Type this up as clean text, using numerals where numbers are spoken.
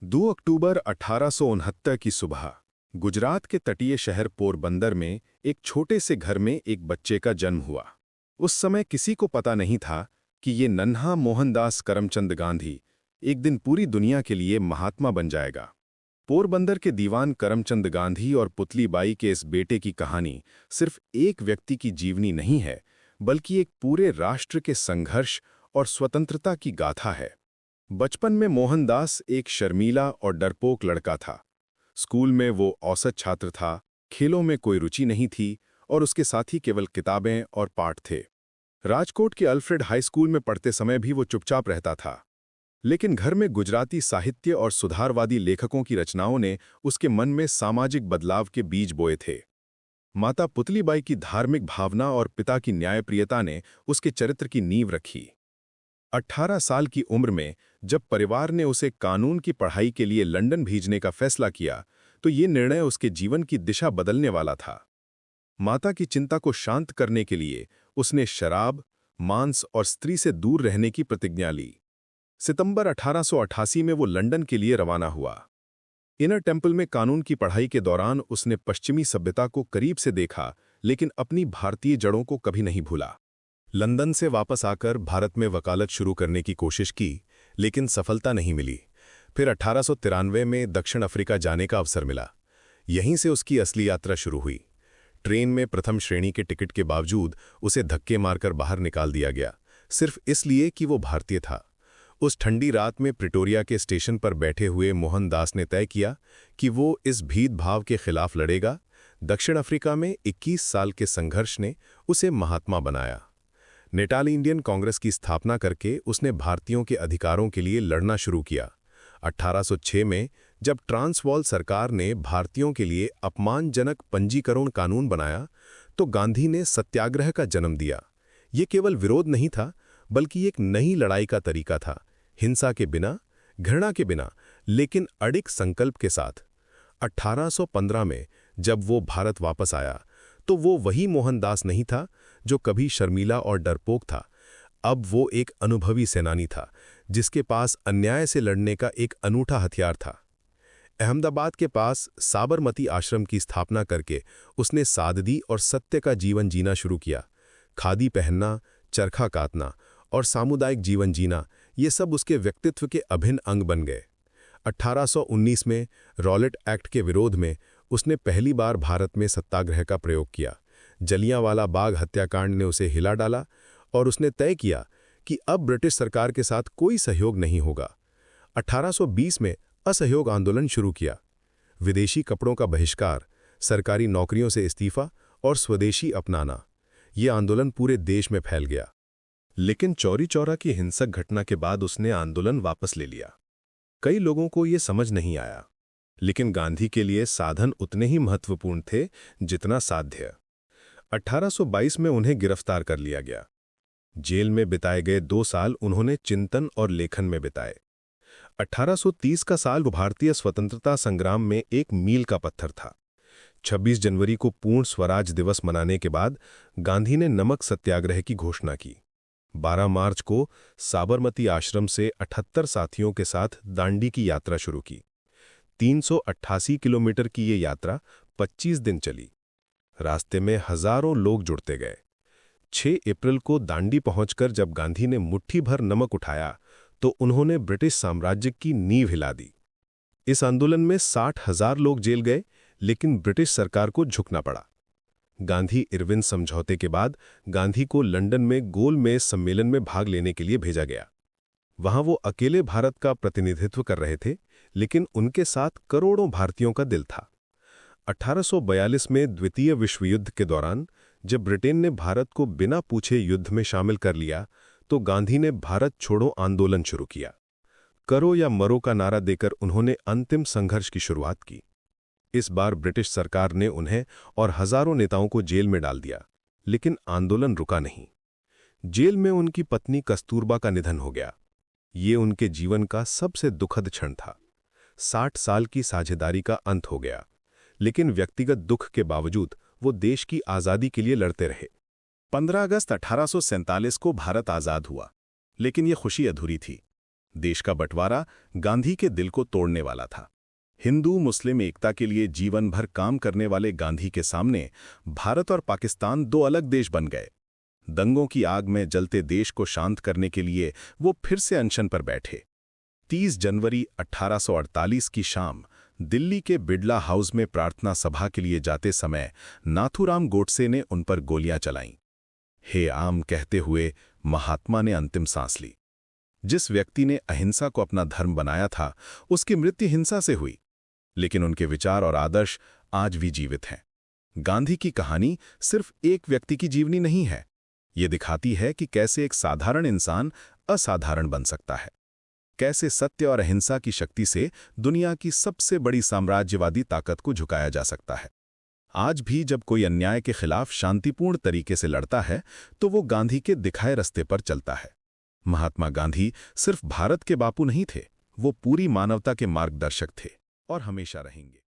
2 अक्टूबर 1869 की सुबह गुजरात के तटीय शहर पोरबंदर में एक छोटे से घर में एक बच्चे का जन्म हुआ। उस समय किसी को पता नहीं था कि ये नन्हा मोहनदास करमचंद गांधी एक दिन पूरी दुनिया के लिए महात्मा बन जाएगा। पोरबंदर के दीवान करमचंद गांधी और पुतली बाई के इस बेटे की कहानी सिर्फ एक व्यक्ति की जीवनी नहीं है, बल्कि एक पूरे राष्ट्र के संघर्ष और स्वतंत्रता की गाथा है। बचपन में मोहनदास एक शर्मीला और डरपोक लड़का था। स्कूल में वो औसत छात्र था, खेलों में कोई रुचि नहीं थी और उसके साथी केवल किताबें और पाठ थे। राजकोट के अल्फ्रेड हाई स्कूल में पढ़ते समय भी वो चुपचाप रहता था, लेकिन घर में गुजराती साहित्य और सुधारवादी लेखकों की रचनाओं ने उसके मन में सामाजिक बदलाव के बीज बोए थे। माता पुतलीबाई की धार्मिक भावना और पिता की न्यायप्रियता ने उसके चरित्र की नींव रखी। 18 साल की उम्र में जब परिवार ने उसे कानून की पढ़ाई के लिए लंदन भेजने का फैसला किया, तो ये निर्णय उसके जीवन की दिशा बदलने वाला था। माता की चिंता को शांत करने के लिए उसने शराब, मांस और स्त्री से दूर रहने की प्रतिज्ञा ली। सितंबर 1888 में वो लंदन के लिए रवाना हुआ। इनर टेम्पल में कानून की पढ़ाई के दौरान उसने पश्चिमी सभ्यता को करीब से देखा, लेकिन अपनी भारतीय जड़ों को कभी नहीं भूला। लंदन से वापस आकर भारत में वकालत शुरू करने की कोशिश की, लेकिन सफलता नहीं मिली। फिर 1893 में दक्षिण अफ्रीका जाने का अवसर मिला। यहीं से उसकी असली यात्रा शुरू हुई। ट्रेन में प्रथम श्रेणी के टिकट के बावजूद उसे धक्के मारकर बाहर निकाल दिया गया, सिर्फ इसलिए कि वो भारतीय था। उस ठंडी रात में प्रिटोरिया के स्टेशन पर बैठे हुए मोहनदास ने तय किया कि वो इस भेदभाव के खिलाफ लड़ेगा। दक्षिण अफ्रीका में 21 साल के संघर्ष ने उसे महात्मा बनाया। नेटाल इंडियन कांग्रेस की स्थापना करके उसने भारतीयों के अधिकारों के लिए लड़ना शुरू किया। 1806 में जब ट्रांसवाल सरकार ने भारतीयों के लिए अपमानजनक पंजीकरण कानून बनाया, तो गांधी ने सत्याग्रह का जन्म दिया। ये केवल विरोध नहीं था, बल्कि एक नई लड़ाई का तरीका था, हिंसा के बिना, घृणा के बिना, लेकिन अडिग संकल्प के साथ। 1815 में जब वो भारत वापस आया, तो वो वही मोहनदास नहीं था जो कभी शर्मीला और डरपोक था। अब वो एक अनुभवी सेनानी था, जिसके पास अन्याय से लड़ने का एक अनूठा हथियार था। अहमदाबाद के पास साबरमती आश्रम की स्थापना करके उसने सादगी और सत्य का जीवन जीना शुरू किया। खादी पहनना, चरखा काटना और सामुदायिक जीवन जीना, ये सब उसके व्यक्तित्व के अभिन्न अंग बन गए। 1819 में रॉलेट एक्ट के विरोध में उसने पहली बार भारत में सत्याग्रह का प्रयोग किया। जलियांवाला बाग हत्याकांड ने उसे हिला डाला और उसने तय किया कि अब ब्रिटिश सरकार के साथ कोई सहयोग नहीं होगा। 1820 में असहयोग आंदोलन शुरू किया। विदेशी कपड़ों का बहिष्कार, सरकारी नौकरियों से इस्तीफा और स्वदेशी अपनाना, ये आंदोलन पूरे देश में फैल गया। लेकिन चौरी चौरा की हिंसक घटना के बाद उसने आंदोलन वापस ले लिया। कई लोगों को ये समझ नहीं आया, लेकिन गांधी के लिए साधन उतने ही महत्वपूर्ण थे जितना साध्य। 1822 में उन्हें गिरफ्तार कर लिया गया। जेल में बिताए गए 2 साल उन्होंने चिंतन और लेखन में बिताए। 1830 का साल भारतीय स्वतंत्रता संग्राम में एक मील का पत्थर था। 26 जनवरी को पूर्ण स्वराज दिवस मनाने के बाद गांधी ने नमक सत्याग्रह की घोषणा की। 12 मार्च को साबरमती आश्रम से 78 साथियों के साथ दांडी की यात्रा शुरू की। 388 किलोमीटर की ये यात्रा 25 दिन चली। रास्ते में हजारों लोग जुड़ते गए। 6 अप्रैल को दांडी पहुंचकर जब गांधी ने मुट्ठी भर नमक उठाया, तो उन्होंने ब्रिटिश साम्राज्य की नींव हिला दी। इस आंदोलन में 60,000 लोग जेल गए, लेकिन ब्रिटिश सरकार को झुकना पड़ा। गांधी इरविन समझौते के बाद गांधी को लंदन में गोलमेज सम्मेलन में भाग लेने के लिए भेजा गया। वहां वो अकेले भारत का प्रतिनिधित्व कर रहे थे, लेकिन उनके साथ करोड़ों भारतीयों का दिल था। 1842 में द्वितीय विश्व युद्ध के दौरान जब ब्रिटेन ने भारत को बिना पूछे युद्ध में शामिल कर लिया, तो गांधी ने भारत छोड़ो आंदोलन शुरू किया। करो या मरो का नारा देकर उन्होंने अंतिम संघर्ष की शुरुआत की। इस बार ब्रिटिश सरकार ने उन्हें और हजारों नेताओं को जेल में डाल दिया, लेकिन आंदोलन रुका नहीं। जेल में उनकी पत्नी कस्तूरबा का निधन हो गया। ये उनके जीवन का सबसे दुखद क्षण था। 60 साल की साझेदारी का अंत हो गया, लेकिन व्यक्तिगत दुख के बावजूद वो देश की आज़ादी के लिए लड़ते रहे। 15 अगस्त 1847 को भारत आज़ाद हुआ, लेकिन ये खुशी अधूरी थी। देश का बंटवारा गांधी के दिल को तोड़ने वाला था। हिंदू मुस्लिम एकता के लिए जीवन भर काम करने वाले गांधी के सामने भारत और पाकिस्तान दो अलग देश बन गए। दंगों की आग में जलते देश को शांत करने के लिए वो फिर से अनशन पर बैठे। 30 जनवरी 1848 की शाम दिल्ली के बिड़ला हाउस में प्रार्थना सभा के लिए जाते समय नाथूराम गोडसे ने उन पर गोलियां चलाईं। हे आम कहते हुए महात्मा ने अंतिम सांस ली। जिस व्यक्ति ने अहिंसा को अपना धर्म बनाया था, उसकी मृत्यु हिंसा से हुई, लेकिन उनके विचार और आदर्श आज भी जीवित हैं। गांधी की कहानी सिर्फ एक व्यक्ति की जीवनी नहीं है। ये दिखाती है कि कैसे एक साधारण इंसान असाधारण बन सकता है, कैसे सत्य और अहिंसा की शक्ति से दुनिया की सबसे बड़ी साम्राज्यवादी ताकत को झुकाया जा सकता है। आज भी जब कोई अन्याय के खिलाफ शांतिपूर्ण तरीके से लड़ता है, तो वो गांधी के दिखाए रास्ते पर चलता है। महात्मा गांधी सिर्फ भारत के बापू नहीं थे, वो पूरी मानवता के मार्गदर्शक थे और हमेशा रहेंगे।